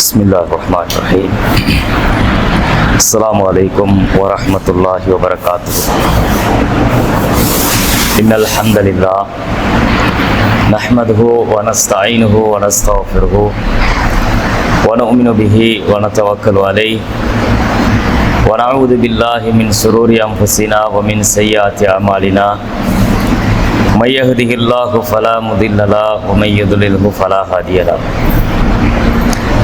بسم الله الرحمن الرحيم السلام عليكم ورحمة الله وبركاته إن الحمد لله نحمده ونستعينه ونستغفره ونؤمن به ونتوكل عليه ونعوذ بالله من شرور أنفسنا ومن سيئات أعمالنا من يهده الله فلا مضل له ومن يضلله فلا هادي له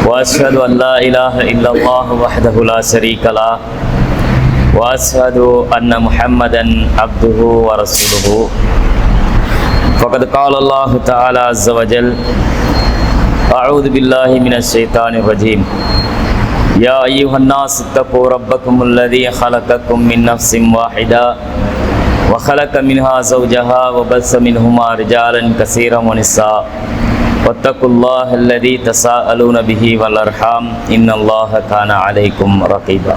وأشهد أن لا إله إلا الله وحده لا شريك له وأشهد أن محمدا عبده ورسوله فقد قال الله تعالى عز وجل أعوذ بالله من الشيطان الرجيم يا أيها الناس اتقوا ربكم الذي خلقكم من نفس واحدة وخلق منها زوجها وبث منهما رجالا كثيرا ونساء واتقوا الله الذي تساءلون به والأرحام إن الله كان عليكم رقيبا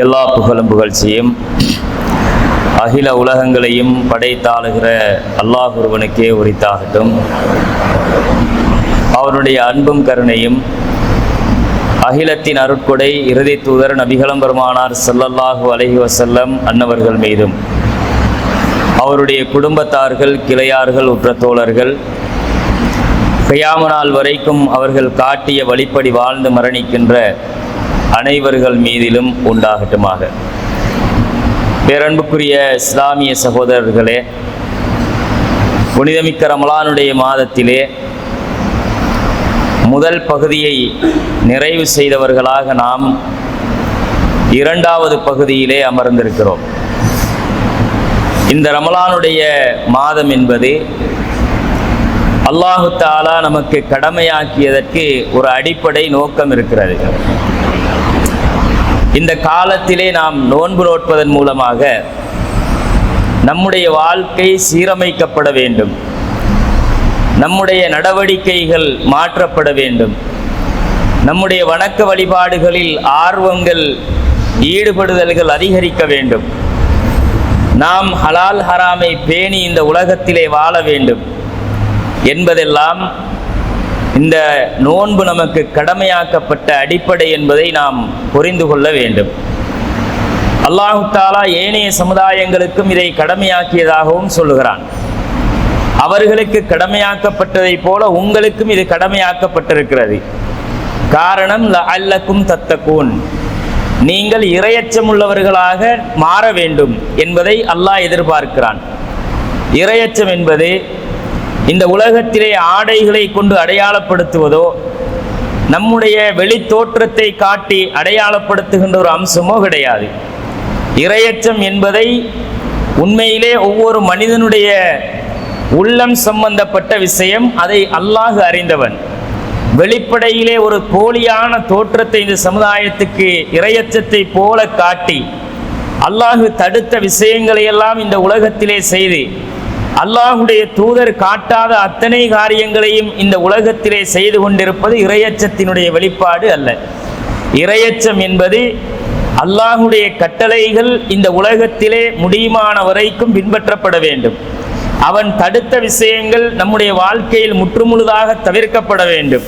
எல்லா புகழும் புகழ்ச்சியும் அகில உலகங்களையும் படைத்தாளுகிற அல்லாஹ் ஒருவனுக்கே உரித்தாகட்டும். அவருடைய அன்பும் கருணையும் அகிலத்தின் அருட்கொடை இறுதி தூதர் நபிகளம் பெருமானார் ஸல்லல்லாஹு அலைஹி வஸல்லம் அன்னவர்கள் மீதும் அவருடைய குடும்பத்தார்கள், கிளையார்கள், உற்ற தோழர்கள் கியாம நாள் வரைக்கும் அவர்கள் காட்டிய வழிப்படி வாழ்ந்து மரணிக்கின்ற அனைவர்கள் மீதிலும் உண்டாகட்டுமாக. பேரன்புக்குரிய இஸ்லாமிய சகோதரர்களே, புனிதமிக்க ரமலானுடைய மாதத்திலே முதல் பகுதியை நிறைவு செய்தவர்களாக நாம் இரண்டாவது பகுதியிலே அமர்ந்திருக்கிறோம். இந்த ரமலானுடைய மாதம் என்பது அல்லாஹு தஆலா நமக்கு கடமையாக்கியதற்கு ஒரு அடிப்படை நோக்கம் இருக்கிறது. இந்த காலத்திலே நாம் நோன்பு நோட்பதன் மூலமாக நம்முடைய வாழ்க்கை சீரமைக்கப்பட வேண்டும், நம்முடைய நடவடிக்கைகள் மாற்றப்பட வேண்டும், நம்முடைய வணக்க வழிபாடுகளில் ஆர்வங்கள், ஈடுபடுதல்கள் அதிகரிக்க வேண்டும், நாம் ஹலால் ஹராமை பேணி இந்த உலகத்திலே வாழ வேண்டும் என்பதெல்லாம் இந்த நோன்பு நமக்கு கடமையாக்கப்பட்ட அடிப்படை என்பதை நாம் புரிந்து கொள்ள வேண்டும். அல்லாஹு தஆலா ஏனைய சமுதாயங்களுக்கும் இதை கடமையாக்கியதாகவும் சொல்லுகிறான். அவர்களுக்கு கடமையாக்கப்பட்டதை போல உங்களுக்கும் இது கடமையாக்கப்பட்டிருக்கிறது. காரணம் லஅல்லக்கும் தத்தகூன், நீங்கள் இறையச்சம் உள்ளவர்களாக மாற வேண்டும் என்பதை அல்லாஹ் எதிர்பார்க்கிறான். இறையச்சம் என்பது இந்த உலகத்திலே ஆடைகளை கொண்டு அடையாளப்படுத்துவதோ நம்முடைய வெளி தோற்றத்தை காட்டி அடையாளப்படுத்துகின்ற ஒரு அம்சமோ கிடையாது. இறையச்சம் என்பதை உண்மையிலே ஒவ்வொரு மனிதனுடைய உள்ளம் சம்பந்தப்பட்ட விஷயம். அதை அல்லாஹ் அறிந்தவன். வெளிப்படையிலே ஒரு போலியான தோற்றத்தை இந்த சமுதாயத்துக்கு இறையச்சத்தை போல காட்டி அல்லாஹ் தடுத்த விஷயங்களை எல்லாம் இந்த உலகத்திலே செய்து அல்லாஹுடைய தூதர் காட்டாத அத்தனை காரியங்களையும் இந்த உலகத்திலே செய்து கொண்டிருப்பது இறையச்சத்தினுடைய வெளிப்பாடு அல்ல. இறையச்சம் என்பது அல்லாஹுடைய கட்டளைகள் இந்த உலகத்திலே முடியுமான வரைக்கும் பின்பற்றப்பட வேண்டும். அவன் தடுத்த விஷயங்கள் நம்முடைய வாழ்க்கையில் முற்றுமுழுதாக தவிர்க்கப்பட வேண்டும்.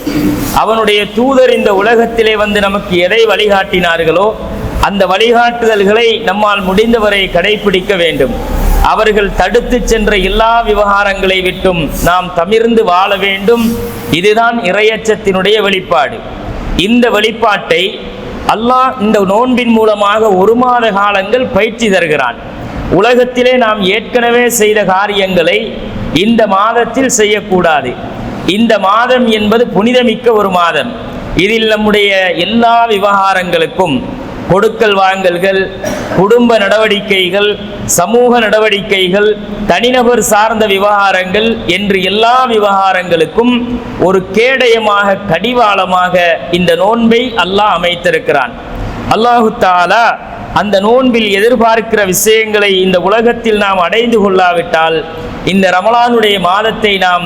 அவனுடைய தூதர் இந்த உலகத்திலே வந்து நமக்கு எதை வழிகாட்டினார்களோ அந்த வழிகாட்டுதல்களை நம்மால் முடிந்தவரை கடைபிடிக்க வேண்டும். அவர்கள் தடுத்து சென்ற எல்லா விவகாரங்களை விட்டும் நாம் தவிர்ந்து வாழ வேண்டும். இதுதான் இறையச்சத்தினுடைய வெளிப்பாடு. இந்த வெளிப்பாட்டை அல்லாஹ் இந்த நோன்பின் மூலமாக ஒரு மாத காலங்கள் பயிற்சி தருகிறான். உலகத்திலே நாம் ஏற்கனவே செய்த காரியங்களை இந்த மாதத்தில் செய்யக்கூடாது. இந்த மாதம் என்பது புனிதமிக்க ஒரு மாதம். இதில் நம்முடைய எல்லா விவகாரங்களுக்கும் கொடுக்கல் வாங்கல்கள், குடும்ப நடவடிக்கைகள், சமூக நடவடிக்கைகள், தனிநபர் சார்ந்த விவகாரங்கள் என்று எல்லா விவகாரங்களுக்கும் ஒரு கேடயமாக, கடிவாளமாக இந்த நோன்பை அல்லாஹ் அமைத்திருக்கிறான். அல்லாஹு தஆலா அந்த நோன்பில் எதிர்பார்க்கிற விஷயங்களை இந்த உலகத்தில் நாம் அடைந்து கொள்ளாவிட்டால் இந்த ரமலானுடைய மாதத்தை நாம்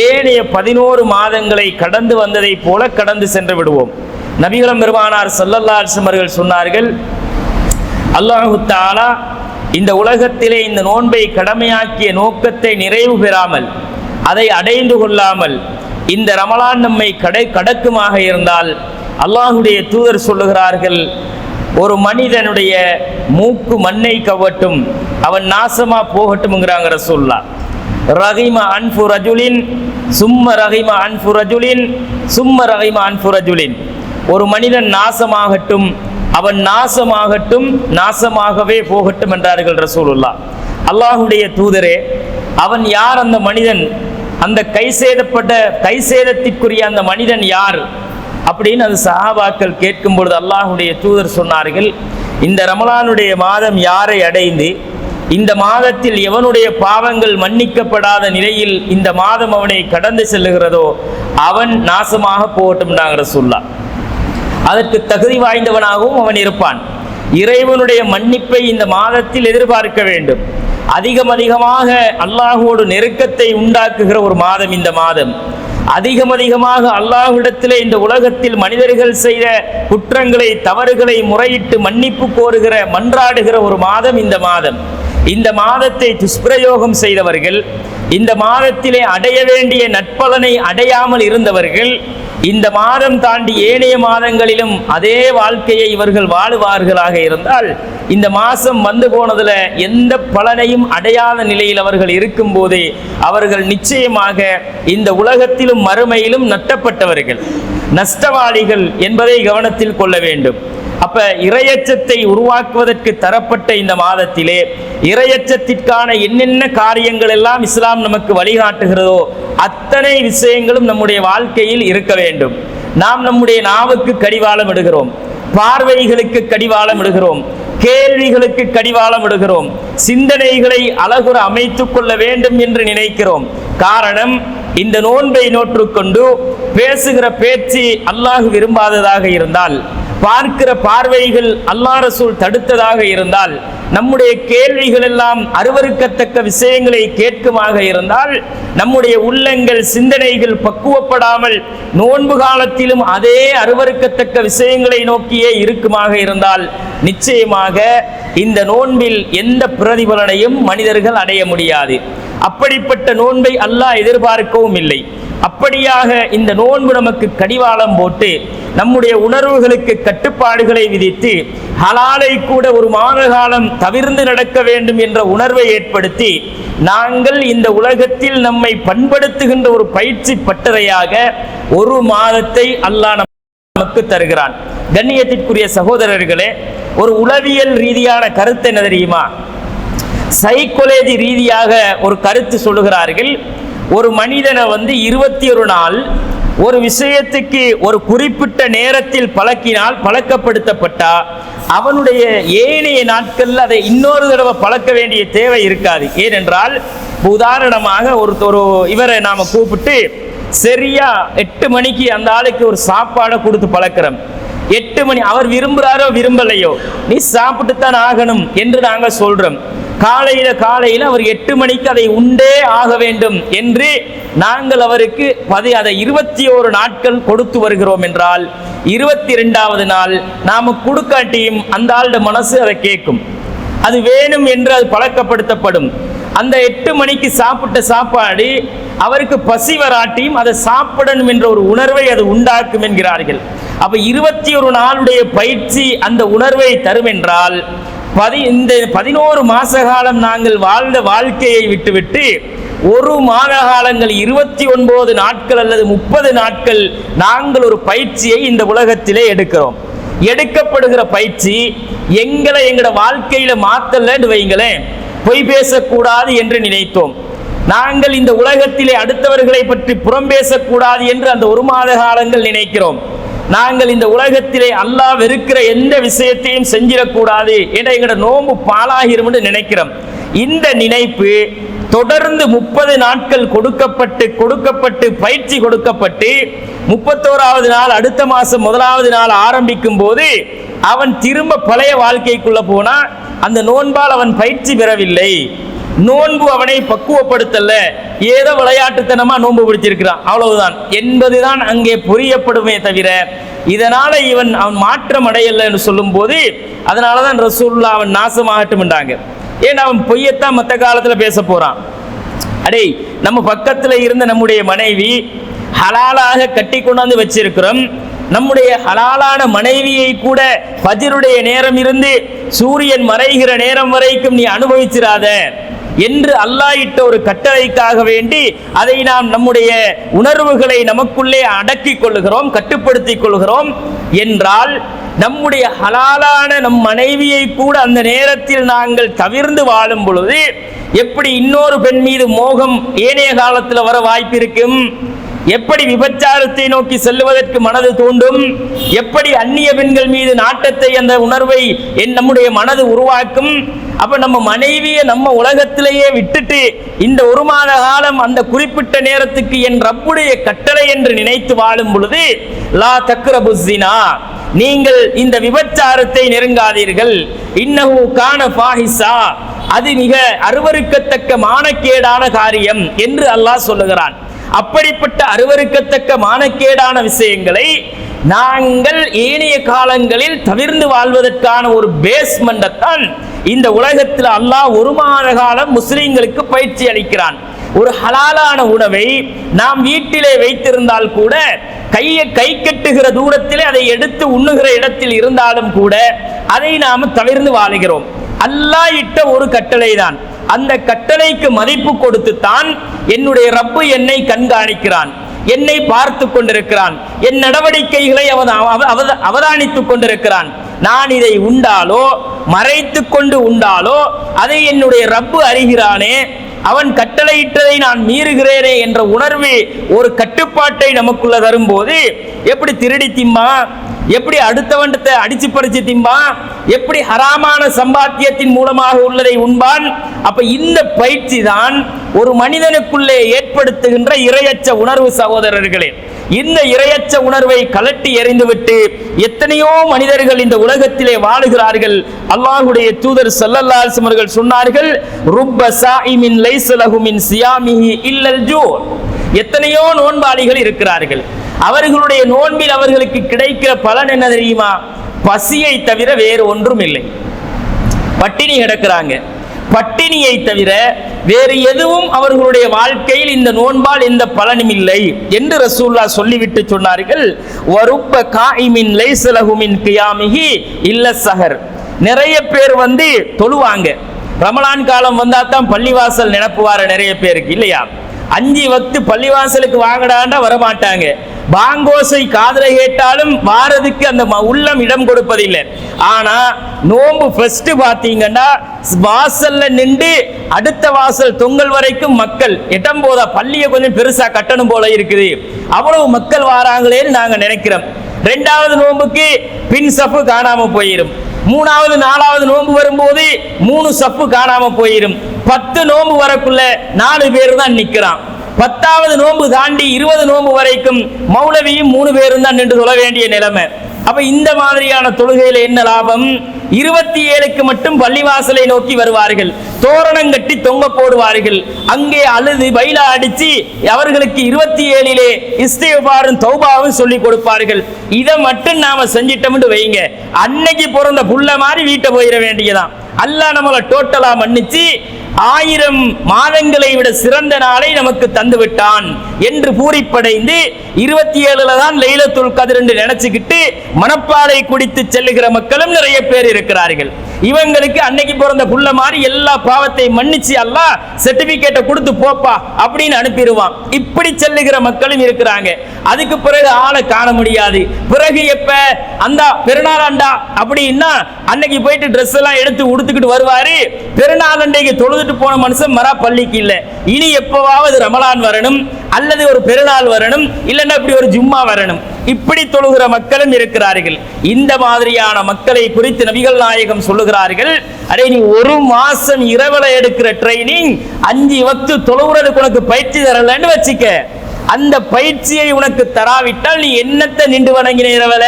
ஏனைய 11 மாதங்களை கடந்து வந்ததை போல கடந்து சென்று விடுவோம். நபிகளம் பெருமானார் ஸல்லல்லாஹு அலைஹி வஸல்லம் அவர்கள் சொன்னார்கள், அல்லாஹு தஆலா இந்த உலகத்திலே இந்த நோன்பை கடமையாக்கிய நோக்கத்தை நிறைவு பெறாமல், அதை அடைந்து கொள்ளாமல் இந்த ரமலான் நம்மை கடக்குமாக இருந்தால் அல்லாஹுடைய தூதர் சொல்லுகிறார்கள், ஒரு மனிதனுடைய மூக்கு மண்ணை கவட்டும், அவன் நாசமா போகட்டும்ங்கிறாங்க ரசூலுல்லாஹ். ரகிம அன்ஃபு ரஜுலின் சும்ம ரகிம அன்ஃபு ரஜுலின் சும்ம ரகிம அன்ஃபு ரஜுலின். ஒரு மனிதன் நாசமாகட்டும், அவன் நாசமாகட்டும், நாசமாகவே போகட்டும் என்றார்கள் ரசூலுல்லாஹ். அல்லாஹுடைய தூதரே, அவன் யார் அந்த மனிதன்? அந்த கைசேதத்திற்குரிய அந்த மனிதன் யார் அப்படின்னு அந்த சஹாபாக்கள் கேட்கும் பொழுது அல்லாஹுடைய தூதர் சொன்னார்கள், இந்த ரமலானுடைய மாதம் யாரை அடைந்து இந்த மாதத்தில் எவனுடைய பாவங்கள் மன்னிக்கப்படாத நிலையில் இந்த மாதம் அவனை கடந்து செல்லுகிறதோ அவன் நாசமாக போகட்டும்னாங்க ரசூலுல்லாஹ். அதற்கு தகுதி வாய்ந்தவனாகவும் அவன் இருப்பான். இறைவனுடைய மன்னிப்பை இந்த மாதத்தில் எதிர்பார்க்க வேண்டும். அதிகமாக அல்லாஹோடு நெருக்கத்தை உண்டாக்குகிற ஒரு மாதம் இந்த மாதம். அதிகமாக அல்லாஹ்விடத்திலே இந்த உலகத்தில் மனிதர்கள் செய்த குற்றங்களை தவறுகளை முறையிட்டு மன்னிப்பு கோருகிற மன்றாடுகிற ஒரு மாதம் இந்த மாதம். இந்த மாதத்தை துஷ்பிரயோகம் செய்தவர்கள், இந்த மாதத்திலே அடைய வேண்டிய நற்பலனை அடையாமல் இருந்தவர்கள் இந்த மாதம் தாண்டி ஏனைய மாதங்களிலும் அதே வாழ்க்கையை இவர்கள் வாழுவார்களாக இருந்தால் இந்த மாதம் வந்து போனதுல எந்த பலனையும் அடையாத நிலையில் அவர்கள் இருக்கும் போதே அவர்கள் நிச்சயமாக இந்த உலகத்திலும் மறுமையிலும் நட்டப்பட்டவர்கள், நஷ்டவாளிகள் என்பதை கவனத்தில் கொள்ள வேண்டும். அப்ப இறையச்சத்தை உருவாக்குவதற்கு தரப்பட்ட இந்த மாதத்திலே இறையச்சத்திற்கான என்னென்ன காரியங்கள் எல்லாம் இஸ்லாம் நமக்கு வழிகாட்டுகிறதோ அத்தனை விஷயங்களும் நம்முடைய வாழ்க்கையில் இருக்க வேண்டும். நாம் நம்முடைய நாவுக்கு கடிவாளம் இடுகிறோம், பார்வைகளுக்கு கடிவாளம் இடுகிறோம், கேள்விகளுக்கு கடிவாளம் இடுகிறோம், சிந்தனைகளை அழகுற அமைத்துக் கொள்ள வேண்டும் என்று நினைக்கிறோம். காரணம், இந்த நோன்பை நோற்றுக்கொண்டு பேசுகிற பேச்சு அல்லாஹ் விரும்பாததாக இருந்தால், பார்க்கிற பார்வைகள் அல்லாஹ் ரசூல் தடுத்ததாக இருந்தால், நம்முடைய கேள்விகள் எல்லாம் அருவருக்கத்தக்க விஷயங்களை கேட்குமாக இருந்தால், நம்முடைய உள்ளங்கள் சிந்தனைகள் பக்குவப்படாமல் நோன்பு காலத்திலும் அதே அருவருக்கத்தக்க விஷயங்களை நோக்கியே இருக்குமாக இருந்தால் நிச்சயமாக இந்த நோன்பில் எந்த பிரதிபலனையும் மனிதர்கள் அடைய முடியாது. அப்படிப்பட்ட நோன்பை அல்லாஹ் எதிர்பார்க்கவும் இல்லை. அப்படியாக இந்த நோன்பு நமக்கு கடிவாளம் போட்டு நம்முடைய உணர்வுகளுக்கு கட்டுப்பாடுகளை விதித்து ஹலாலை கூட ஒரு மாத காலம் தவிர்ந்து நடக்க வேண்டும் என்ற உணர்வை ஏற்படுத்தி நாங்கள் இந்த உலகத்தில் நம்மை பண்படுத்துகின்ற ஒரு பயிற்சி பட்டறையாக ஒரு மாதத்தை அல்லாஹ் நமக்கு தருகிறான். கண்ணியத்திற்குரிய சகோதரர்களே, ஒரு உளவியல் ரீதியான கருத்து என்ன தெரியுமா? சைக்காலஜி ரீதியாக ஒரு கருத்து சொல்லுகிறார்கள். ஒரு மனிதனை 21 நாள் ஒரு விஷயத்துக்கு ஒரு குறிப்பிட்ட நேரத்தில் பழக்கப்படுத்தப்பட்டா அவனுடைய ஏனைய நாட்கள்ல அதை இன்னொரு தடவை பழக்க வேண்டிய தேவை இருக்காது. ஏனென்றால் உதாரணமாக ஒரு இவரை நாம கூப்பிட்டு சரியா 8 மணிக்கு அந்த ஆளுக்கு ஒரு சாப்பாடை கொடுத்து பழக்கிறோம். 8 மணி அவர் விரும்புகிறாரோ விரும்பலையோ நீ சாப்பிட்டுத்தான் ஆகணும் என்று நாங்கள் சொல்றோம். காலையில அவர் 8 மணிக்கு அதை உண்டே ஆக வேண்டும் என்று நாங்கள் அவருக்கு அதை 21 நாட்கள் கொடுத்து வருகிறோம் என்றால் 22வது நாள் நாம கொடுக்காட்டியும் அந்த ஆளுடைய மனசு அதை கேட்கும், அது வேணும் என்று அது பழக்கப்படுத்தப்படும். அந்த 8 மணிக்கு சாப்பிட்ட சாப்பாடு அவருக்கு பசி வராட்டியும் அதை சாப்பிடணும் என்ற ஒரு உணர்வை அது உண்டாக்கும் என்கிறார்கள். அப்ப 21 நாளுடைய பயிற்சி அந்த உணர்வை தரும் என்றால் இந்த 11 மாச காலம் நாங்கள் வாழ்ந்த வாழ்க்கையை விட்டுவிட்டு ஒரு மாத காலங்கள் 29 நாட்கள் அல்லது 30 நாட்கள் நாங்கள் ஒரு பயிற்சியை இந்த உலகத்திலே எடுக்கிறோம். எடுக்கப்படுகிற பயிற்சி எங்களோட வாழ்க்கையில மாத்தலன்னு வைங்களேன். பொய் பேசக்கூடாது என்று நினைத்தோம். நாங்கள் இந்த உலகத்திலே அடுத்தவர்களை பற்றி புறம் பேசக்கூடாது என்று அந்த ஒரு மாத காலங்கள் நினைக்கிறோம். நாங்கள் இந்த உலகத்திலே அல்லாஹ் வெறுக்கிற எந்த விஷயத்தையும் செஞ்சிடக்கூடாது என்ற எங்களோட நோன்பு பாலாகிரும் என்று நினைக்கிறோம். இந்த நினைப்பு தொடர்ந்து 30 நாட்கள் கொடுக்கப்பட்டு பயிற்சி கொடுக்கப்பட்டு 31வது நாள் அடுத்த மாசம் 1வது நாள் ஆரம்பிக்கும் போது அவன் திரும்ப பழைய வாழ்க்கைக்குள்ள போனா அந்த நோன்பால் அவன் பயிற்சி பெறவில்லை. நோன்பு அவனை பக்குவப்படுத்தல, ஏதோ விளையாட்டுத்தனமா நோன்பு பிடிச்சிருக்கிறான் அவ்வளவுதான் என்பதுதான் அங்கே புரியப்படுமே தவிர இதனால அவன் மாற்றம் அடையல என்று சொல்லும் போது அதனாலதான் ரசூலுல்லாஹ் அவன் நாசமாகட்டும் என்றாங்க. ஏன் அவன் பொய்யத்தான் மற்ற காலத்துல பேச போறான். அடே, நம்ம பக்கத்துல இருந்த நம்முடைய மனைவி ஹலாலாக கட்டி கொண்டாந்து வச்சிருக்கிறோம். நம்முடைய ஹலாலான மனைவியை கூட ஃபஜ்ருடைய நேரம் இருந்து சூரியன் மறைகிற நேரம் வரைக்கும் நீ அனுபவிச்சிராத என்று அல்லாஹ் இட்ட ஒரு கட்டளைக்காக வேண்டி அதை நாம் நம்முடைய உணர்வுகளை நமக்குள்ளே அடக்கிக் கொள்கிறோம், கட்டுப்படுத்திக் கொள்கிறோம் என்றால் நம்முடைய ஹலாலான நம் மனைவியை கூட அந்த நேரத்தில் நாங்கள் தவிர்ந்து வாழும் பொழுது எப்படி இன்னொரு பெண் மீது மோகம் ஏனைய காலத்தில் வர வாய்ப்பு இருக்கும்? எப்படி விபச்சாரத்தை நோக்கி செல்லுவதற்கு மனது தூண்டும்? எப்படி அந்நிய பெண்கள் மீது நாட்டத்தை, அந்த உணர்வை நம்முடைய மனது உருவாக்கும்? அப்ப நம்ம மனைவியை நம்ம உலகத்திலேயே விட்டுட்டு இந்த ஒரு மாத காலம் அந்த குறிப்பிட்ட நேரத்துக்கு என் ரப்புடைய கட்டளை என்று நினைத்து வாழும் பொழுது லா தக்ரபு ஸினா, நீங்கள் இந்த விபச்சாரத்தை நெருங்காதீர்கள், இன்னஹு கான ஃபாஹிஷா, அது மிக அருவருக்கத்தக்க மானக்கேடான காரியம் என்று அல்லாஹ் சொல்லுகிறான். அப்படிப்பட்ட அருவருக்கத்தக்க மானக்கேடான விஷயங்களை நாங்கள் ஏனைய காலங்களில் தவிர்ந்து வாழ்வதற்கான ஒரு பேஸ்மெண்ட்தான் இந்த உலகத்தில் அல்லாஹ் ஒரு மாத காலம் முஸ்லிம்களுக்கு பயிற்சி அளிக்கிறான். ஒரு ஹலாலான உணவை நாம் வீட்டிலே வைத்திருந்தால் கூட கை கட்டுகிற தூரத்திலே அதை எடுத்து உண்ணுகிற இடத்தில் இருந்தாலும் கூட அதை நாம் தவிர்ந்து வாழுகிறோம். அல்லாஹ் இட்ட ஒரு கட்டளை தான். அந்த கட்டளைக்கு மதிப்பு கொடுத்துத்தான் என்னுடைய ரப்பு என்னை கண்காணிக்கிறான், என்னை பார்த்து கொண்டிருக்கிறான், என் நடவடிக்கைகளை அவதானித்துக் கொண்டிருக்கிறான். நான் இதை உண்டாலோ மறைத்து கொண்டு உண்டாலோ அதை என்னுடைய ரப்பு அறிகிறானே, அவன் கட்டளையிட்டதை நான் மீறுகிறேனே என்ற உணர்வு ஒரு கட்டுப்பாட்டை நமக்குள்ள வரும்போது எப்படி திருடி திம்பா, எப்படி அடுத்தவண்டத்தை அடிச்சு பறிச்சு திம்பான், எப்படி ஹராமான சம்பாத்தியத்தின் மூலமாக உள்ளதை உண்பான். அப்ப இந்த பயிற்சி தான் ஒரு மனிதனுக்குள்ளே ஏற்படுத்துகின்ற இரையச்ச உணர்வு. சகோதரர்களே, இந்த இரையச்ச உணர்வை கலட்டி எறிந்துவிட்டு எத்தனையோ மனிதர்கள் இந்த உலகத்திலே வாழுகிறார்கள். அல்லாஹ்வுடைய தூதர் ஸல்லல்லாஹு அலைஹி வஸல்லம் அவர்கள் சொன்னார்கள், ருப்ப ஸாயிமின் லைஸ லஹு மின் ஸியாமிஹி இல்லல் ஜூ. எத்தனையோ நோன்பாளிகள் இருக்கிறார்கள், அவர்களுடைய நோன்பில் அவர்களுக்கு கிடைக்கிற பலன் என்ன தெரியுமா? பசியை தவிர வேறு ஒன்றும் இல்லை. பட்டினி கிடக்கிறாங்க, பட்டினியை தவிர வேறு எதுவும் அவர்களுடைய வாழ்க்கையில் இந்த நோன்பால் எந்த பலனும் இல்லை என்று ரசூலுல்லாஹ் சொல்லிவிட்டு சொன்னார்கள், வருப்ப காயிமின் லைஸ லஹு மின் கியாமிஹி இல்ல ஸஹர். நிறைய பேர் தொழுவாங்க, ரமலான் காலம் வந்தா தான் பள்ளிவாசல் நினைப்புவார நிறைய பேருக்கு இல்லையா? 5 வக்து பள்ளிவாசலுக்கு வாங்கடாண்டா வரமாட்டாங்க. பாங்கோசை காதல கேட்டாலும் வாரதுக்கு அந்த உள்ளம் இடம் கொடுப்பதில்லை. ஆனா நோம்பு ஃபர்ஸ்ட் பாத்தீங்கன்னா வாசல்ல நின்று அடுத்த வாசல் தொங்கல் வரைக்கும் மக்கள் எட்டம் போதா, பள்ளியை கொஞ்சம் பெருசா கட்டணும் போல இருக்குது, அவ்வளவு மக்கள் வாராங்களேன்னு நாங்க நினைக்கிறோம். 2வது நோம்புக்கு பின் சப்பு காணாம போயிரும். 3வது 4வது நோம்பு வரும்போது 3 சப்பு காணாம போயிரும். 10 நோம்பு வரக்குள்ள 4 பேர் தான் நிக்கிறான். 10வது நோம்பு தாண்டி 20 நோம்பு வரைக்கும் மௌலவியும் 3 பேரும் தான் நின்று தொழ வேண்டிய நிலைமை. அப்ப இந்த மாதிரியான தொழுகையில என்ன லாபம்? 27க்கு மட்டும் பள்ளிவாசலை நோக்கி வருவார்கள், தோரணம் கட்டி தொங்க போடுவார்கள், அங்கே அழுது பைலா அடிச்சு அவர்களுக்கு 27லே இஸ்திக்ஃபாரும் தௌபாவும் சொல்லி கொடுப்பார்கள். இதை மட்டும் நாம செஞ்சிட்டோம்னு வைங்க, அன்னைக்கு பிறந்த புள்ள மாதிரி வீட்டை போயிட வேண்டியதான். அல்லாஹ் நம்மளை டோட்டலா மன்னிச்சு 1000 மாதங்களை விட சிறந்த நாளை நமக்கு தந்து விட்டான் என்று பூரிப்படைந்து 27ல தான் லைலத்துல் கத்ர் என்று நினைச்சுக்கிட்டு மனப்பாலை குடித்து செல்லுகிற மக்களும் நிறைய பேர் இருக்கிறார்கள். இவங்களுக்கு அன்னைக்கு பிறந்த புள்ள மாதிரி எல்லா பாவத்தை மன்னிச்சு அல்லாஹ் சர்டிபிகேட்டை கொடுத்து போப்பா அப்படின்னு அனுப்பிடுவான். இப்படி செல்லுகிற மக்களும் இருக்கிறாங்க. அதுக்கு பிறகு ஆளை காண முடியாது. பிறகு எப்ப அந்த பெருநாளாண்டா அப்படின்னா அன்னைக்கு போயிட்டு ட்ரெஸ் எல்லாம் எடுத்து உடுத்துக்கிட்டு வருவாரு. பெருநாள் அன்றைக்கு தொழுதுட்டு போன மனுஷன் மரா பள்ளிக்கு இல்ல. இனி எப்பவாவது ரமலான் வரணும் அல்லது ஒரு பெருநாள் வரணும், இல்லைன்னா இப்படி ஒரு ஜும்மா வரணும், இப்படி தொழுகிற மக்களும் இருக்கிறார்கள். இந்த மாதிரியான மக்களை குறித்து நபிகள் நாயகம் சொல்லுகிறார்கள், அடே நீ 1 மாசம் இரவல எடுக்கிற ட்ரைனிங் 5 வக்து தொழுகிறதுக்கு உனக்கு பயிற்சி தரலன்னு வச்சுக்க. அந்த பயிற்சியை உனக்கு தராவிட்டால் நீ என்னத்தை நின்று வணங்கின இரவல?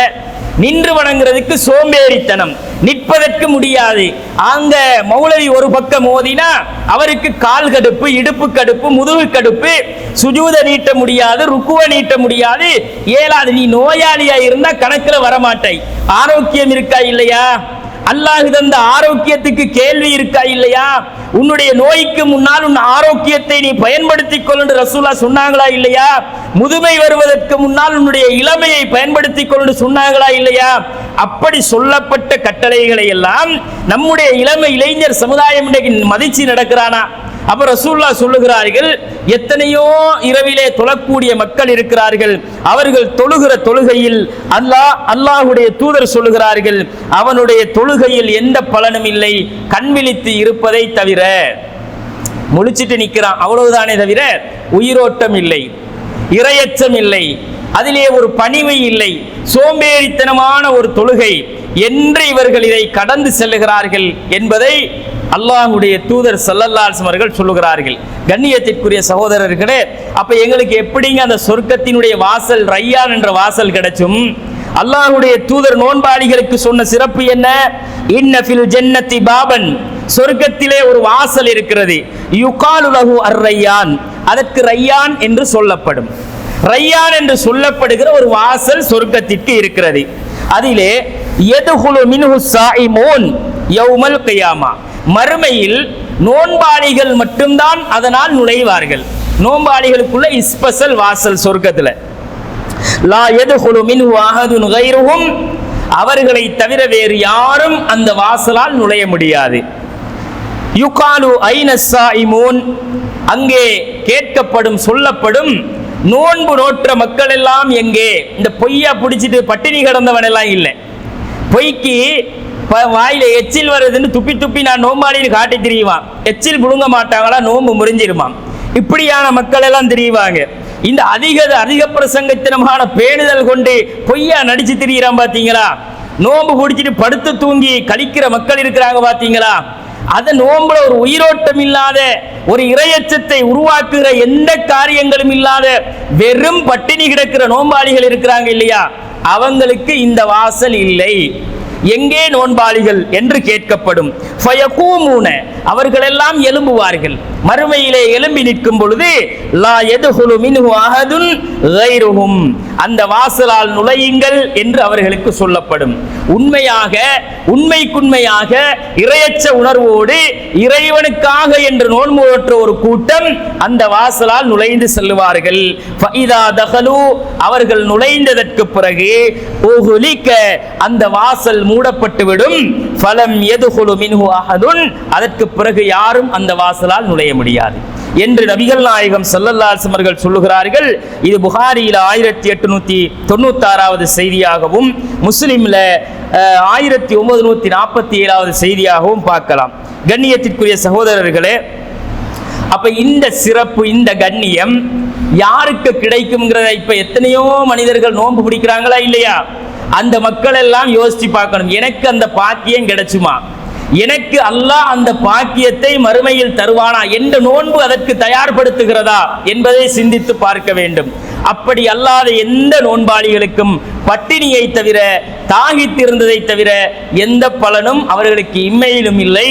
நின்று வணங்குறதுக்கு சோம்பேறித்தனம், நிற்பதற்கு முடியாது. அங்க மௌலவி ஒரு பக்கம் மோதினா அவருக்கு கால் கடுப்பு, இடுப்பு கடுப்பு, முதுகு கடுப்பு, சுஜூத நீட்ட முடியாது, ருக்குவ நீட்ட முடியாது, ஏலாது. நீ நோயாளியா இருந்தா கணக்குல வரமாட்டாய். ஆரோக்கியம் இருக்கா இல்லையா? அல்லாஹ் தந்த ஆரோக்கியத்துக்கு கேள்வி இருக்கா இல்லையா? உன்னுடைய நோய்க்கு முன்னால் உன் ஆரோக்கியத்தை நீ பயன்படுத்திக் கொள் என்று ரசூலுல்லாஹ் சொன்னாங்களா இல்லையா? முதுமை வருவதற்கு முன்னால் உன்னுடைய இளமையை பயன்படுத்திக் கொள் என்று சொன்னாங்களா இல்லையா? அப்படி சொல்லப்பட்ட கட்டளைகளை எல்லாம் நம்முடைய இளைஞர் சமுதாயம் இன்றைக்கு மதிச்சு நடக்கிறானா? அப்ப ரசூலுல்லாஹ் சொல்லுகிறார்கள், எத்தனையோ இரவிலே தொழக்கூடிய மக்கள் இருக்கிறார்கள், அவர்கள் தொழுகிற தொழுகையில் அல்லாஹ்வுடைய தூதர் சொல்லுகிறார்கள், அவனுடைய தொழுகையில் எந்த பலனும் இல்லை கண் விழித்து இருப்பதை தவிர. முழிச்சிட்டு நிற்கிறான் அவ்வளவுதானே தவிர உயிரோட்டம் இல்லை, இரையச்சம் இல்லை, அதிலே ஒரு பணிவு இல்லை, சோம்பேறித்தனமான ஒரு தொழுகை என்று இவர்கள் இதை கடந்து செல்லுகிறார்கள் என்பதை அல்லாஹ்வுடைய தூதர் ஸல்லல்லாஹு அலைஹி வஸல்லம் அவர்கள் சொல்லுகிறார்கள். கண்ணியத்திற்குரிய சகோதரர்களே, அப்ப எங்களுக்கு எப்படிங்க அந்த சொர்க்கத்தினுடைய வாசல் ரையான் என்ற வாசல் கிடைச்சும்? அல்லாஹ்வுடைய தூதர் நோன்பாளிகளுக்கு சொன்ன சிறப்பு என்ன? இன்ன ஃபில் ஜன்னதி பாபன், சொர்க்கத்திலே ஒரு வாசல் இருக்கிறது, யுகாலு லஹு அர்-ரையான், அதற்கு ரையான் என்று சொல்லப்படும். ரையான் என்று சொல்லப்படுகிற ஒரு வாசல் சொர்க்கத்திற்கு இருக்கிறது. அதிலே யதுகுலு மின்ஹு ஸாயிமூன் யௌமல் கியாமா, மறுமையில் நோன்பாளிகள் மட்டும்தான் அதனால் நுழைவார்கள். நோன்பாளிகளுக்குள்ள ஸ்பெஷல் வாசல் சொர்க்கத்துல. லா யதுகுலு மின்ஹு அஹதுன் கைருஹும், அவர்களை தவிர வேறு யாரும் அந்த வாசலால் நுழைய முடியாது. யுகாலு ஐன ஸாயிமூன், அங்கே கேட்கப்படும் சொல்லப்படும், நோன்பு நோற்ற மக்கள் எல்லாம் எங்கே? இந்த பொய்யா பிடிச்சிட்டு பட்டினி கிடந்தவன் எல்லாம் இல்லை, பொய்க்கு வாயில எச்சில் வருதுன்னு துப்பி துப்பி நான் நோம்பாளின்னு காட்டி திரியுவான், எச்சில் புழுங்க மாட்டாங்களா, நோம்பு முறிஞ்சிருமாம், இப்படியான மக்கள் எல்லாம் திரியுவாங்க. இந்த அதிக பிரசங்கத்தினமான பேணுதல் கொண்டு பொய்யா நடிச்சு திரியிறான் பாத்தீங்களா? நோம்பு பிடிச்சிட்டு படுத்து தூங்கி கழிக்கிற மக்கள் இருக்கிறாங்க பாத்தீங்களா? அது நோம்புல ஒரு உயிரோட்டம் இல்லாத, ஒரு இரையச்சத்தை உருவாக்குகிற எந்த காரியங்களும் இல்லாத வெறும் பட்டினி கிடக்கிற நோம்பாளிகள் இருக்கிறாங்க இல்லையா? அவங்களுக்கு இந்த வாசல் இல்லை. எங்கே நோன்பாளிகள் என்று கேட்கப்படும். ஃபயகூமூன, அவர்களெல்லாம் எழும்புவார்கள். மறுமையிலே எழும்பி நிற்கும் பொழுது லா யதுகுலு மின்ஹு அஹதுன் கைருஹும், அந்த வாசலால் நுழையுங்கள் என்று அவர்களுக்கு சொல்லப்படும். உண்மைக்குண்மையாக இரையச்ச உணர்வோடு இறைவனுக்காக என்று நோன்பு நோற்ற ஒரு கூட்டம் அந்த வாசலால் நுழைந்து செல்லுவார்கள். ஃபஇதா தகலு, அவர்கள் நுழைந்ததற்கு பிறகு உஹ்லிக, அந்த வாசல் மூடப்பட்டுவிடும். ஃபலம் யதுகுலு மின்ஹு அஹதுன், அதற்கு பிறகு யாரும் அந்த வாசலால் நுழைய முடியாது என்று நபிகள் நாயகம் ஸல்லல்லாஹு அலைஹி வஸல்லம் அவர்கள் சொல்லுகிறார்கள். இது புகாரியில் 1896வது செய்தியாகவும் முஸ்லிம்ல 1947வது செய்தியாகவும் பார்க்கலாம். கண்ணியத்திற்குரிய சகோதரர்களே, அப்ப இந்த சிறப்பு, இந்த கண்ணியம் யாருக்கு கிடைக்கும்ங்கிறத இப்ப எத்தனையோ மனிதர்கள் நோன்பு பிடிக்கிறாங்களா இல்லையா? அந்த மக்கள் எல்லாம் யோசிச்சு பார்க்கணும், எனக்கு அந்த பாக்கியம் கிடைச்சுமா? எனக்கு அல்லாஹ் அந்த பாக்கியத்தை மறுமையில் தருவானா என்ற நோன்பு அதற்கு தயார்படுத்துகிறதா என்பதை சிந்தித்து பார்க்க வேண்டும். அப்படி அல்லாத எந்த நோன்பாளிகளுக்கும் பட்டினியை தவிர, தாகித்திருந்ததை தவிர எந்த பலனும் அவர்களுக்கு இம்மையிலும் இல்லை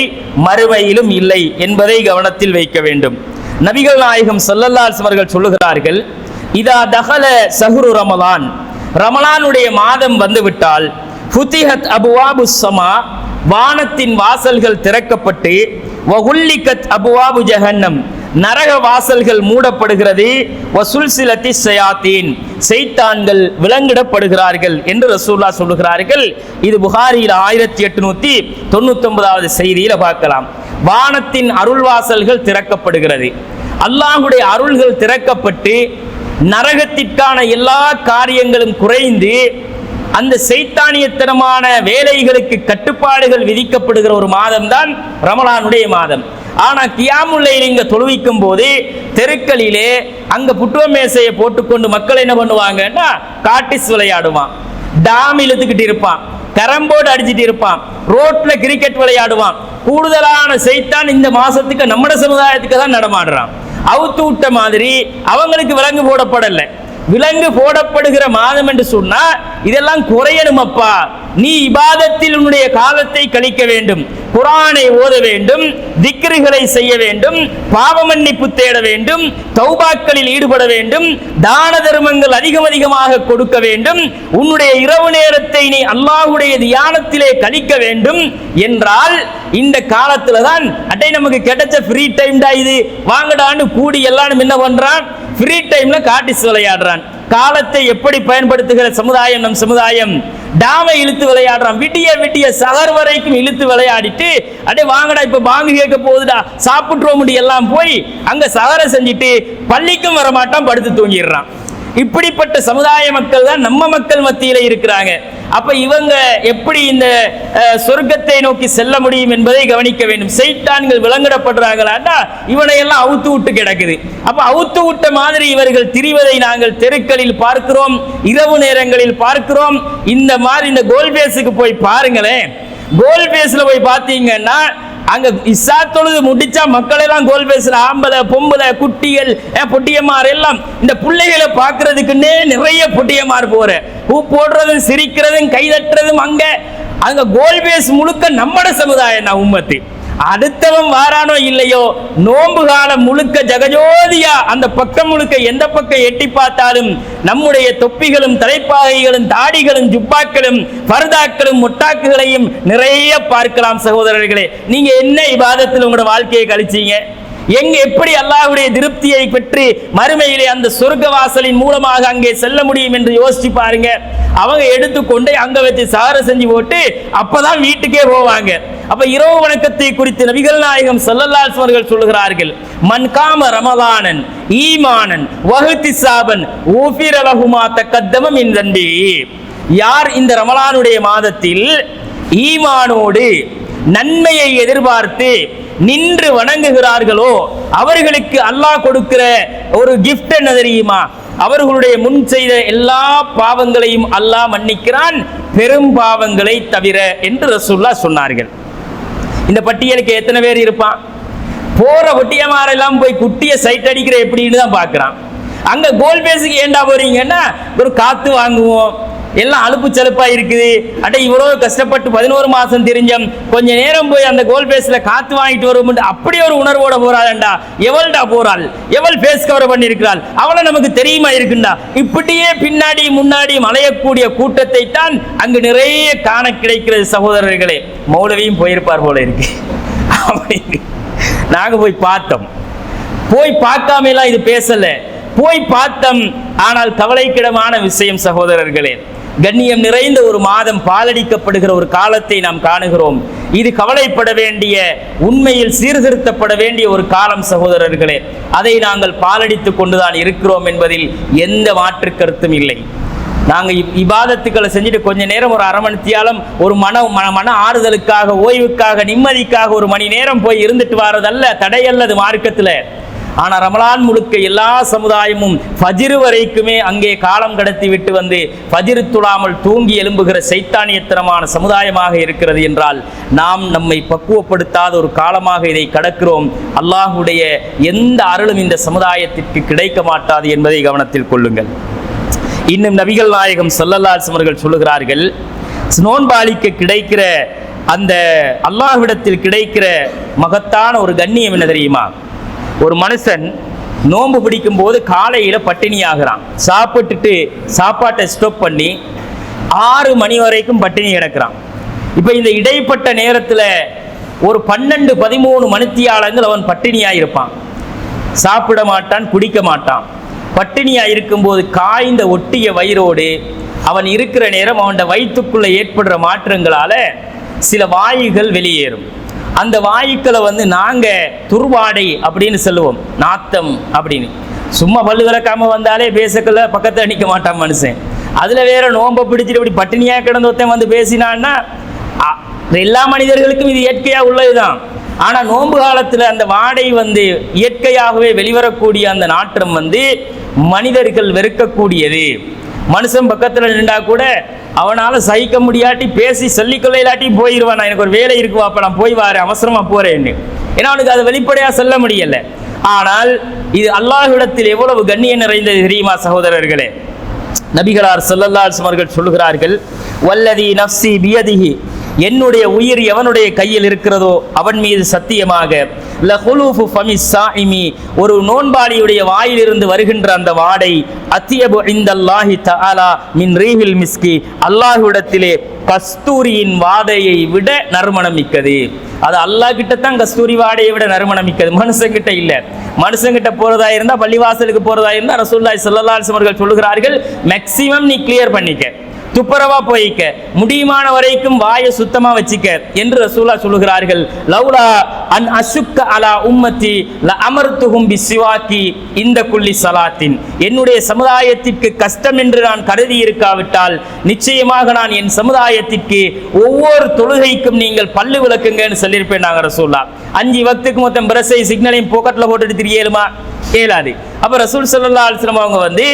மறுமையிலும் இல்லை என்பதை கவனத்தில் வைக்க வேண்டும். நபிகள் நாயகம் ஸல்லல்லாஹு அலைஹி வஸல்லம் அவர்கள் சொல்லுகிறார்கள், இதா தகல ஷஹ்ரு ரமலான், ரமலானுடைய மாதம் வந்துவிட்டால், ஃபுதிஹத் அபுவாபுஸ் ஸமா, வானத்தின் வாசல்கள் திறக்கப்பட்டு, வகுல்லிகத் அபுவாபு ஜஹன்னம், நரக வாசல்கள் மூடப்படுகிறது, வசுல்சிலத்தி ஷயாத்தீன், சைத்தான்கள் விலங்கிடப்படுகிறார்கள் என்று ரசூலுல்லாஹ் சொல்லுகிறார்கள். இது புகாரியில் 1899வது செய்தியில பார்க்கலாம். வானத்தின் அருள் வாசல்கள் திறக்கப்படுகிறது, அல்லாஹ்வுடைய அருள்கள் திறக்கப்பட்டு நரகத்திற்கான எல்லா காரியங்களும் குறைந்து அந்த சைத்தானியத்தனமான வேலைகளுக்கு கட்டுப்பாடுகள் விதிக்கப்படுகிற ஒரு மாதம் தான் ரமலானுடைய மாதம். ஆனா கியாமுல் லைல் இங்க தொழுவிக்கும் போது தெருக்களிலே அங்க புட்டுவ மேசையை போட்டுக்கொண்டு மக்கள் என்ன பண்ணுவாங்கன்னா காட்டிஸ் விளையாடுவான், டாம் இழுத்துக்கிட்டு இருப்பான், கரம்போர்டு அடிச்சுட்டு இருப்பான், ரோட்ல கிரிக்கெட் விளையாடுவான். கூடுதலான சைத்தான் இந்த மாசத்துக்கு நம்ம சமுதாயத்துக்கு தான் நடமாடுறான். அவுத்து விட்ட மாதிரி அவங்களுக்கு விலங்கு போடப்படல. விலங்கு போடப்படுகிற மாதம் என்று சொன்னா இதெல்லாம் குறையணும் அப்பா. நீ இபாதத்தில் உன்னுடைய காலத்தை கழிக்க வேண்டும், குர்ஆனை ஓத வேண்டும், திக்ருகளை செய்ய வேண்டும், பாவ மன்னிப்பு தேட வேண்டும், தௌபாக்களில் ஈடுபட வேண்டும், தான தர்மங்கள் அதிகமாக கொடுக்க வேண்டும், உன்னுடைய இரவு நேரத்தை நீ அல்லாஹ்வுடைய தியானத்திலே கழிக்க வேண்டும் என்றால் இந்த காலத்துல தான் அட்டை நமக்கு கிடைச்ச ஃப்ரீ டைம் தான் இது, வாங்கடான்னு கூடி எல்லாரும் என்ன பண்றான், ஃப்ரீ டைம்ல காட்டிஸ் விளையாடுறான். காலத்தை எப்படி பயன்படுத்துகிற சமுதாயம் நம் சமுதாயம். டாமை இழுத்து விளையாடுறான், விட்டிய சகர் வரைக்கும் இழுத்து விளையாடிட்டு அடே வாங்கடா இப்ப பாங்கு கேட்க போகுதுடா சாப்பிட்டுறோம் எல்லாம் போய் அங்க சகரை செஞ்சுட்டு பள்ளிக்கும் வரமாட்டான், படுத்து தூங்கிடுறான். இப்படிப்பட்ட சமுதாய மக்கள் தான் நம்ம மக்கள் மத்தியில இருக்கிறாங்க. அப்ப இவங்க எப்படி இந்த சொர்க்கத்தை நோக்கி செல்ல முடியும் என்பதை கவனிக்க வேண்டும். சைத்தான்கள் விலங்கிடப்படுறாங்களாண்டா இவனை எல்லாம் அவுத்து விட்டு கிடக்குது. அப்ப அவுத்து விட்ட மாதிரி இவர்கள் திரிவதை நாங்கள் தெருக்களில் பார்க்கிறோம், இரவு நேரங்களில் பார்க்கிறோம். இந்த மாதிரி இந்த கோல்பேஸுக்கு போய் பாருங்களேன். கோல்பேஸ்ல போய் பார்த்தீங்கன்னா அங்க இஸ்ஸா தொழுது முடிச்சா மக்கள் எல்லாம் கோல் பேசுற ஆம்பளை பொம்பளை குட்டிகள் பொட்டியமார் எல்லாம் இந்த பிள்ளைகளை பார்க்கறதுக்குன்னே நிறைய பொட்டியமார் போற பூ போடுறதும் சிரிக்கிறதும் கைதட்டுறதும் அங்க கோல் பேஸ் முழுக்க நம்மட சமுதாயம் நான் உம்மத்து. அடுத்தவன் வாரானோ இல்லையோ நோன்பு காலம் முழுக்க ஜகஜோதியா அந்த பக்கம் முழுக்க எந்த பக்கம் எட்டி பார்த்தாலும் நம்முடைய தொப்பிகளும் தலைப்பாகைகளும் தாடிகளும் ஜுப்பாக்களும் பர்தாக்களும் முட்டாக்குகளையும் நிறைய பார்க்கலாம். சகோதரர்களே, நீங்க என்ன இபாதத்தில் உங்களோட வாழ்க்கையை கழிச்சீங்க? எங்க எப்படி அல்லாஹ்வுடைய திருப்தியை பெற்று மறுமையிலே அந்த சொர்க்க வாசலின் மூலமாக அங்கே செல்ல முடியும் என்று யோசிச்சு பாருங்க. அவங்க எடுத்துக்கொண்டு அங்க வச்சு சார செஞ்சு போட்டு அப்பதான் வீட்டுக்கே போவாங்க. அப்ப இரவு வணக்கத்தை குறித்து நபிகள் நாயகம் ஸல்லல்லாஹு அலைஹி வஸல்லம் சொல்லுகிறார்கள், மன் காம ரமலானன் ஈமானன் வஹ்திஸாபன் ஊஃபிர லஹு மா தகத்தம மின் தன்பி. யார் இந்த ரமலானுடைய மாதத்தில் ஈமானோடு நன்மையை எதிர்பார்த்து நின்று வணங்குகிறார்களோ அவர்களுக்கு அல்லாஹ் கொடுக்கிற ஒரு கிஃப்ட் என்ன தெரியுமா? அவர்களுடைய முன் செய்த எல்லா பாவங்களையும் அல்லாஹ் மன்னிக்கிறான், பெரும் பாவங்களை தவிர என்று ரசூலுல்லாஹ் சொன்னார்கள். இந்த பட்டியலுக்கு எத்தனை பேர் இருப்பான்? போற ஒட்டியமாரெல்லாம் போய் குட்டிய சைட் அடிக்கிற எப்படின்னு தான் பார்க்குறான். அங்க கோல் பேஸுக்கு ஏண்டா போறீங்கன்னா ஒரு காத்து வாங்குவோம், எல்லாம் அலுப்பு செலுப்பா இருக்குது, அட இவ்வளவு கஷ்டப்பட்டு 11 மாசம் தெரிஞ்சோம், கொஞ்ச நேரம் போய் அந்த கோல் பேஸ்ல காத்து வாங்கிட்டு வரும் அப்படி ஒரு உணர்வோட போறாள்டா. எவள்டா போறாள், எவள் பேஸ் கவர் பண்ணி இருக்கிறாள், அவளை நமக்கு தெரியுமா இருக்குண்டா. இப்படியே பின்னாடி முன்னாடி மலையக்கூடிய கூட்டத்தை தான் அங்கு நிறைய காண கிடைக்கிறது. சகோதரர்களே, மௌலவியும் போயிருப்பார் போல இருக்கு. நாங்க போய் பார்த்தோம், போய் பார்க்காம எல்லாம் இது பேசல, போய் பார்த்தோம். ஆனால் கவலைக்கிடமான விஷயம் சகோதரர்களே, கண்ணியம் நிறைந்த ஒரு மாதம் பாலடிக்கப்படுகிற ஒரு காலத்தை நாம் காணுகிறோம். இது கவலைப்பட வேண்டிய, உண்மையில் சீர்திருத்தப்பட வேண்டிய ஒரு காலம் சகோதரர்களே. அதை நாங்கள் பாலடித்துக் கொண்டுதான் இருக்கிறோம் என்பதில் எந்த மாற்று கருத்தும் இல்லை. நாங்கள் இபாதத்துக்களை செஞ்சுட்டு கொஞ்ச நேரம் ஒரு அரை மணி தியாலம் ஒரு மன ஆறுதலுக்காக, ஓய்வுக்காக, நிம்மதிக்காக ஒரு மணி நேரம் போய் இருந்துட்டு வாரதல்ல, தடையல்லது மார்க்கத்தில். ஆனால் ரமலான் முழுக்க எல்லா சமுதாயமும் ஃபஜ்ர் வரைக்குமே அங்கே காலம் கடத்தி விட்டு வந்து ஃபஜ்ர் துளாமல் தூங்கி எழும்புகிற சைத்தானியத்தனமான சமுதாயமாக இருக்கிறது என்றால் நாம் நம்மை பக்குவப்படுத்தாத ஒரு காலமாக இதை கடக்கிறோம். அல்லாஹ்வுடைய எந்த அருளும் இந்த சமுதாயத்திற்கு கிடைக்க மாட்டாது என்பதை கவனத்தில் கொள்ளுங்கள். இன்னும் நபிகள் நாயகம் ஸல்லல்லாஹு அலைஹி வஸல்லம் சொல்லுகிறார்கள், நோன்பாளிக்கு கிடைக்கிற அந்த அல்லாஹ்விடத்தில் கிடைக்கிற மகத்தான ஒரு கண்ணியம் என்ன தெரியுமா? ஒரு மனுஷன் நோன்பு பிடிக்கும் போது காலையில பட்டினியாகிறான், சாப்பிட்டுட்டு சாப்பாட்டை ஸ்டாப் பண்ணி 6 மணி வரைக்கும் பட்டினி கிடக்கிறான். இப்போ இந்த இடைப்பட்ட நேரத்தில் ஒரு 12-13 மணித்தியாலங்கள் அவன் பட்டினியா இருப்பான், சாப்பிட மாட்டான், குடிக்க மாட்டான். பட்டினியா இருக்கும்போது காய்ந்த ஒட்டிய வயிறோடு அவன் இருக்கிற நேரம் அவன் வயிற்றுக்குள்ள ஏற்படுற மாற்றங்களால சில வாயுகள் வெளியேறும். அந்த வாயுக்களை நாங்க துர்வாடை அப்படின்னு சொல்லுவோம், நாத்தம் அப்படின்னு. சும்மா பல்லு விளக்காம வந்தாலே பேசக்கல பக்கத்தில் நிற்க மாட்டான் மனுஷன். அதுல வேற நோன்பை பிடிச்சிட்டு இப்படி பட்டினியா கிடந்த ஒருத்தன் பேசினான்னா எல்லா மனிதர்களுக்கும் இது இயற்கையா உள்ளதுதான். ஆனா நோன்பு காலத்துல அந்த வாடை இயற்கையாகவே வெளிவரக்கூடிய அந்த நாற்றம் மனிதர்கள் வெறுக்கக்கூடியது. மனுஷன் பக்கத்துல நின்றா கூட அவனால சகிக்க முடியாட்டி பேசி சொல்லிக்கொள்ள இல்லாட்டி போயிடுவான், எனக்கு ஒரு வேலை இருக்குவா, அப்ப நான் போய் வாரேன், அவசரமா போறேன்னு. ஏன்னா அவனுக்கு அதை வெளிப்படையா சொல்ல முடியல. ஆனால் இது அல்லாஹ்விடத்தில் எவ்வளவு கண்ணியம் நிறைந்தது தெரியுமா சகோதரர்களே? நபிகளார் ஸல்லல்லாஹு அலைஹி வஸல்லம் அவர்கள் சொல்லுகிறார்கள், வல்லதி நஃப்ஸி பியதிஹி, என்னுடைய உயிர் எவனுடைய கையில் இருக்கிறதோ அவன் மீது சத்தியமாக, லஹுலூஃபு ஃபமிஸ் ஸாயிமி, ஒரு நோன்பாளியுடைய வாயிலிருந்து வருகின்ற அந்த வாடை, அத்யபு இந்தல்லாஹி தஆலா மின் ரீஹில் மிஸ்கி, அல்லாஹ்விடத்திலே கஸ்தூரியின் வாடையை விட நறுமணம் மிக்கது. அது அல்லாஹ் கிட்ட தான் கஸ்தூரி வாடையை விட நறுமணம் மிக்கது, மனுஷங்கிட்ட இல்ல. மனுஷங்கிட்ட போறதா இருந்தா, பள்ளிவாசலுக்கு போறதா இருந்தா, ரசூலுல்லாஹி ஸல்லல்லாஹு அலைஹி வஸல்லம் அவர்கள் சொல்லுகிறார்கள், மேக்ஸிமம் நீ கிளியர் பண்ணிக்க, துப்புரவா போய்க்க, முடியுமான வரைக்கும் வாயை சுத்தமா வச்சுக்க என்று ரசூலுல்லாஹ் சொல்லுகிறார்கள். லௌலா அன் அஷுக்க அலா உம்மத்தி ல அமர்த்துஹும் பிஸ்ஸிவாக்கி இந்த குல்லி ஸலாத்தின், என்னுடைய சமுதாயத்திற்கு கஷ்டம் என்று நான் கருதி இருக்காவிட்டால் நிச்சயமாக நான் என் சமுதாயத்திற்கு ஒவ்வொரு தொழுகைக்கும் நீங்கள் பல்லு விளக்குங்கன்னு சொல்லியிருப்பேன் நாங்க ரசூலுல்லாஹ். 5 வக்துக்கு மொத்தம் பிரஸை சிக்னலையும் பாக்கெட்ல போட்டுட்டு திரியலுமா? இயலாது. அப்ப ரசூல் ஸல்லல்லாஹு அலைஹி வஸல்லம் அவங்க வந்து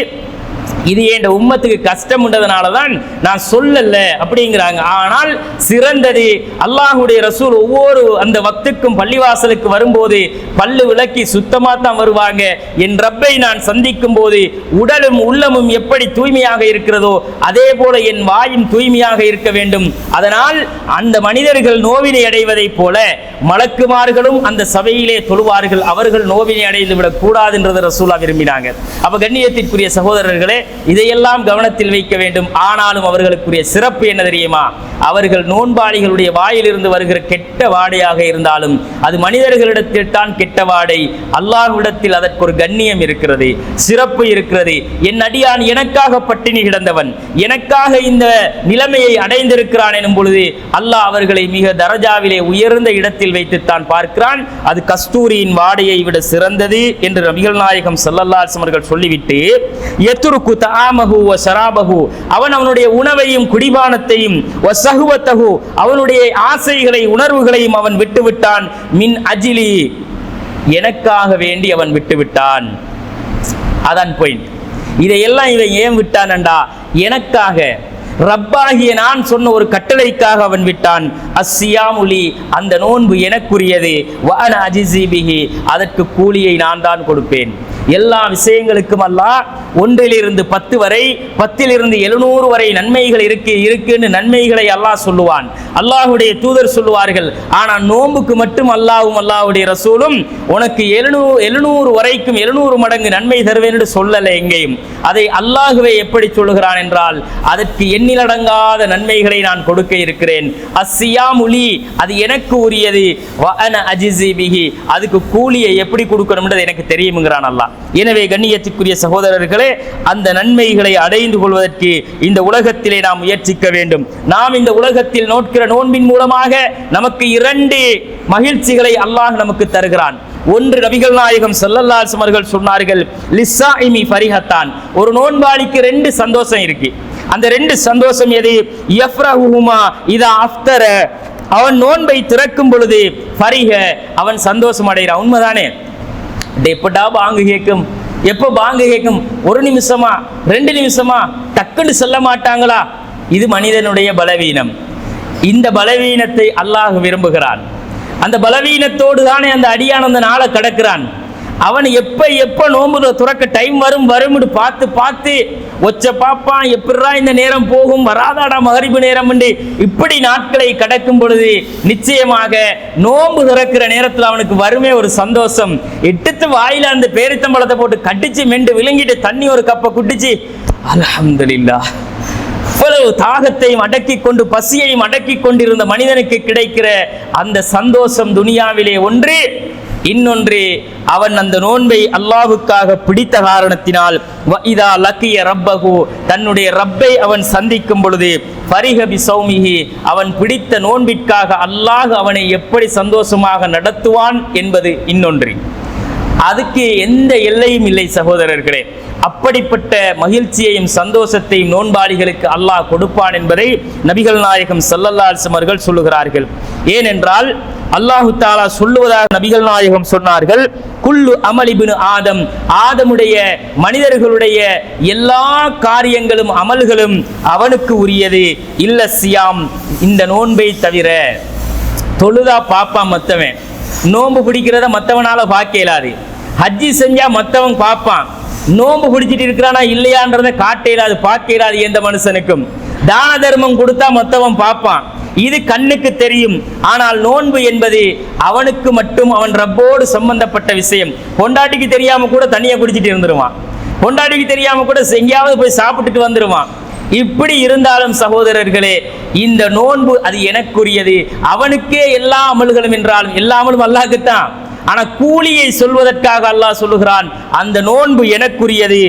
இது என் உம்மத்துக்கு கஷ்டம் உண்டதனால தான் நான் சொல்லல அப்படிங்கிறாங்க. ஆனால் சிறந்தது அல்லாஹ்வுடைய ரசூல் ஒவ்வொரு அந்த வக்துக்கும் பள்ளிவாசலுக்கு வரும்போது பல்லு விளக்கி சுத்தமா தான் வருவாங்க. என் ரப்பை நான் சந்திக்கும் போது உடலும் உள்ளமும் எப்படி தூய்மையாக இருக்கிறதோ அதே போல என் வாயும் தூய்மையாக இருக்க வேண்டும். அதனால் அந்த மனிதர்கள் நோவினை அடைவதை போல மலக்குமார்களும் அந்த சபையிலே தொழுவார்கள், அவர்கள் நோவினை அடைந்து விடக் கூடாது என்றதை ரசூலா விரும்பினாங்க. அப்ப கண்ணியத்திற்குரிய சகோதரர்களே, இதையெல்லாம் கவனத்தில் வைக்க வேண்டும். ஆனாலும் அவர்களுக்குரிய சிறப்பு என்ன தெரியுமா? அவர்கள் நோன்பாளிகளுடைய வாயிலிருந்து வருகிற கெட்ட வாடையாக இருந்தாலும் அது மனிதர்களிடத்தில் தான் கெட்ட வாடை, அல்லாஹ்விடத்தில் அதற்கு ஒரு கண்ணியம் இருக்கிறது, சிறப்பு இருக்கிறது. என் அடியான் எனக்காக பட்டினி கிடந்தவன், எனக்காக இந்த நிலைமையை அடைந்திருக்கிறான் எனும் பொழுது அல்லாஹ் அவர்களை மிக தரஜாவிலே உயர்ந்த இடத்தில் வைத்துத்தான் பார்க்கிறான். அது கஸ்தூரியின் வாடையை விட சிறந்தது என்று நபிகள் நாயகம் ஸல்லல்லாஹு அலைஹி வஸல்லம் அவர்கள் சொல்லிவிட்டு, யத்ருக்கு தஆமஹு வ ஷராபஹு, அவன் அவனுடைய உணவையும் குடிபானத்தையும், வ ஸஹ்வத்தஹு, அவனுடைய ஆசைகளை உணர்வுகளையும் அவன் விட்டுவிட்டான், மின் அஜிலி, எனக்காக வேண்டி அவன் விட்டுவிட்டான். அதான் பாயிண்ட். இதையெல்லாம் இவன் ஏன் விட்டான்டா? எனக்காக, ரப்பாகிய நான் சொன்ன ஒரு கட்டளைக்காக அவன் விட்டான். அஸ்ஸியாமுலி, அந்த நோன்பு எனக்குரியது, வ அன அஜிஸி பிஹி, அதற்கு கூலியை நான் தான் கொடுப்பேன். எல்லா விஷயங்களுக்கும் அல்லாஹ் 1 to 10 வரை, 10 to 700 வரை நன்மைகள் இருக்குன்னு நன்மைகளை அல்லாஹ் சொல்லுவான், அல்லாஹ்வுடைய தூதர் சொல்லுவார்கள். ஆனால் நோன்புக்கு மட்டும் அல்லாஹ்வும் அல்லாஹ்வுடைய ரசூலும் உனக்கு 700 வரைக்கும் 700 மடங்கு நன்மை தருவேன் என்று சொல்லலை எங்கேயும். அதை அல்லாஹ்வே எப்படி சொல்லுகிறான் என்றால், அதற்கு எண்ணிலடங்காத நன்மைகளை நான் கொடுக்க இருக்கிறேன். அஸ்ஸியாமுலி, அது எனக்கு உரியது, வ அன அஜிஸி பிஹி, அதுக்கு கூலியை எப்படி கொடுக்கணும்ன்றது எனக்கு தெரியும்ங்கிறான் அல்லாஹ். எனவே கண்ணியத்திற்குரிய சகோதரர்களே, அந்த நன்மைகளை அடைந்து கொள்வதற்கு இந்த உலகத்திலே நாம் முயற்சிக்க வேண்டும். நாம் இந்த உலகத்தில் நோக்கிற நோன்பின் மூலமாக நமக்கு 2 மகிழ்ச்சிகளை அல்லாஹ் நமக்கு தருகிறான். ஒன்று, நபிகள் நாயகம் ஸல்லல்லாஹு அலைஹி வஸல்லம் அவர்கள் சொன்னார்கள், லிஸ்ஸாயிமி ஃபரிஹத்தான், ஒரு நோன்பாளிக்கு 2 சந்தோஷம் இருக்கு. அந்த 2 சந்தோஷம் எது? யஃப்ரஹுமா இதா அஃப்தர, அவன் நோன்பை திறக்கும் பொழுது ஃபரிஹ, அவன் சந்தோஷம் அடைகிறான். உண்மைதானே? எப்படா பாங்கு கேட்கும், எப்போ பாங்கு கேட்கும், 1 நிமிஷமா 2 நிமிஷமா டக்குன்னு சொல்ல மாட்டாங்களா? இது மனிதனுடைய பலவீனம். இந்த பலவீனத்தை அல்லாஹ் விரும்புகிறான். அந்த பலவீனத்தோடு தானே அந்த அடியான் அந்த நாளை கடக்கிறான். அவன் எப்ப நோம்பு துறக்க டைம் வரும்னு பார்த்து ஒச்ச பாப்பான், எப்படா இந்த நேரம் போகும், வராதாடா மகரிபு நேரம் என்று இப்படி நாட்களை கடக்கும் பொழுது நிச்சயமாக நோம்பு திறக்கிற நேரத்தில் அவனுக்கு வருமே ஒரு சந்தோஷம். எடுத்து வாயில அந்த பேரித்தம்பழத்தை போட்டு கட்டிச்சு மெண்டு விழுங்கிட்டு தண்ணி ஒரு கப்பை குட்டிச்சு, அல்ஹம்துலில்லாஹ், இவ்வளவு தாகத்தையும் அடக்கி கொண்டு பசியையும் அடக்கி கொண்டிருந்த மனிதனுக்கு கிடைக்கிற அந்த சந்தோஷம் துனியாவிலே ஒன்று. இன்னொன்று, அவன் அந்த நோன்பை அல்லாஹ்வுக்காக பிடித்த காரணத்தினால் இதா லக்கிய ரப்பஹு, தன்னுடைய ரப்பை அவன் சந்திக்கும் பொழுது ஃபரிஹ பிஸௌமிஹி, அவன் பிடித்த நோன்பிற்காக அல்லாஹ் அவனை எப்படி சந்தோஷமாக நடத்துவான் என்பது இன்னொன்று. அதுக்கு எந்த எல்லையும் இல்லை சகோதரர்களே. அப்படிப்பட்ட மகிழ்ச்சியையும் சந்தோஷத்தையும் நோன்பாளிகளுக்கு அல்லாஹ் கொடுப்பான் என்பதை நபிகள் நாயகம் ஸல்லல்லாஹு அலைஹி வஸல்லம் அவர்கள் சொல்லுகிறார்கள். ஏனென்றால் அல்லாஹு தஆலா சொல்லுவதாக நபிகள் நாயகம் சொன்னார்கள், குல்லு அமல் இப்னு ஆதம், ஆதமுடைய மனிதர்களுடைய எல்லா காரியங்களும் அமல்களும் அவனுக்கு உரியது, இல்ல சியாம், இந்த நோன்பை தவிர. தொழுதா பாப்பா மத்தவன், நோன்பு பிடிக்கிறத மற்றவனால பார்க்க இயலாது. ஹஜ்ஜி செஞ்சா மற்றவன் பார்ப்பான், நோன்பு பிடிச்சிட்டு இருக்கிறானா இல்லையான்றதை காட்ட இயலாது, பார்க்க இயலாது எந்த மனுஷனுக்கும். தான தர்மம் கொடுத்தா மற்றவன் பார்ப்பான், இது கண்ணுக்கு தெரியும். ஆனால் நோன்பு என்பது அவனுக்கு மட்டும் அவன் ரப்போடு சம்பந்தப்பட்ட விஷயம். பொண்டாட்டிக்கு தெரியாம கூட தண்ணியை குடிச்சிட்டு இருந்துருவான், பொண்டாட்டிக்கு தெரியாம கூட எங்கேயாவது போய் சாப்பிட்டுட்டு வந்துருவான். இப்படி இருந்தாலும் சகோதரர்களே, இந்த நோன்பு அது எனக்குரியது. அவனுக்கே எல்லா அமல்களும் என்றாலும் எல்லா அமலும் அல்லாஹ்க்குத்தான். ஆனா கூலியை சொல்வதற்காக அல்லாஹ் சொல்லுகிறான், அந்த நோன்பு எனக்குரியது,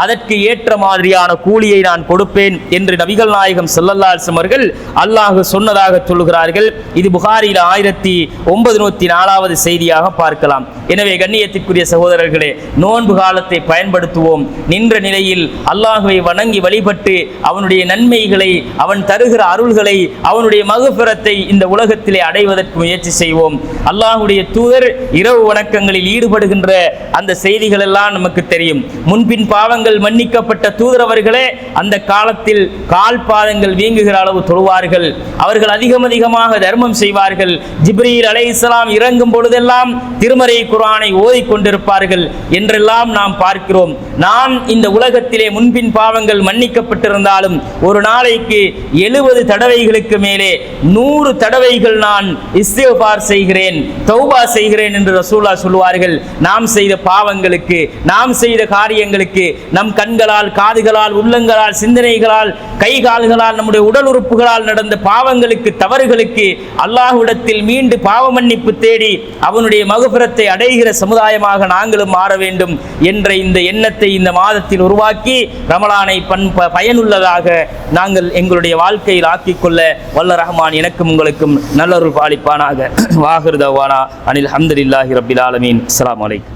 அதற்கு ஏற்ற மாதிரியான கூலியை நான் கொடுப்பேன் என்று நபிகள் நாயகம் ஸல்லல்லாஹு அலைஹி வஸல்லம் அவர்கள் அல்லாஹ் சொன்னதாக சொல்லுகிறார்கள். இது புகாரியில் 1904 செய்தியாக பார்க்கலாம். எனவே கண்ணியத்திற்குரிய சகோதரர்களே, நோன்பு காலத்தை பயன்படுத்துவோம். நின்ற நிலையில் அல்லாஹ்வை வணங்கி வழிபட்டு அவனுடைய நன்மைகளை, அவன் தருகிற அருள்களை, அவனுடைய மக்ஃபிரத்தை இந்த உலகத்திலே அடைவதற்கு முயற்சி செய்வோம். அல்லாஹ்வுடைய தூதர் இரவு வணக்கங்களில் ஈடுபடுகின்ற அந்த செய்திகள் எல்லாம் நமக்கு தெரியும். முன்பின் பாவங்கள் மன்னிக்கப்பட்ட தூதர் அவர்களே அந்த காலத்தில் கால் பாதங்கள் வீங்குகிற அளவு தொழுவார்கள். அவர்கள் அதிகமாக தர்மம் செய்வார்கள். ஜிப்ரீல் அலைஹிஸ்ஸலாம் இறங்கும் பொழுதெல்லாம் திருமறை குர்ஆனை ஓதிக்கொண்டிருப்பார்கள் என்றெல்லாம் நாம் பார்க்கிறோம். நான் இந்த உலகத்திலே முன்பின் பாவங்கள் மன்னிக்கப்பட்டிருந்தாலும் ஒரு நாளைக்கு 70 தடவைகளுக்கு மேலே 100 தடவைகள் நான் இஸ்திக்ஃபார் செய்கிறேன், தௌபா செய்கிறேன் என்று ரசூலுல்லாஹ் சொல்வார்கள். நாம் செய்த பாவங்களுக்கு, நாம் செய்த காரியங்களுக்கு, நம் கண்களால், காதுகளால், உள்ளங்களால், சிந்தனைகளால், கை கால்களால், நம்முடைய உடல் உறுப்புகளால் நடந்த பாவங்களுக்கு, தவறுகளுக்கு அல்லாஹ்விடத்தில் மீண்டு பாவ மன்னிப்பு தேடி அவனுடைய மக்ஃபிரத்தை அடைகிற சமுதாயமாக நாங்களும் மாற வேண்டும் என்ற இந்த எண்ணத்தை இந்த மாதத்தில் உருவாக்கி ரமலானை பயனுள்ளதாக நாங்கள் எங்களுடைய வாழ்க்கையில் ஆக்கிக்கொள்ள வல்ல ரஹ்மான் எனக்கும் உங்களுக்கும் நல்லொரு பாலிப்பானாக. வாஹிர் தவானா அனில் ஹம்துலில்லாஹி ரப்பில் ஆலமீன். அஸ்ஸலாமு அலைக்கும்.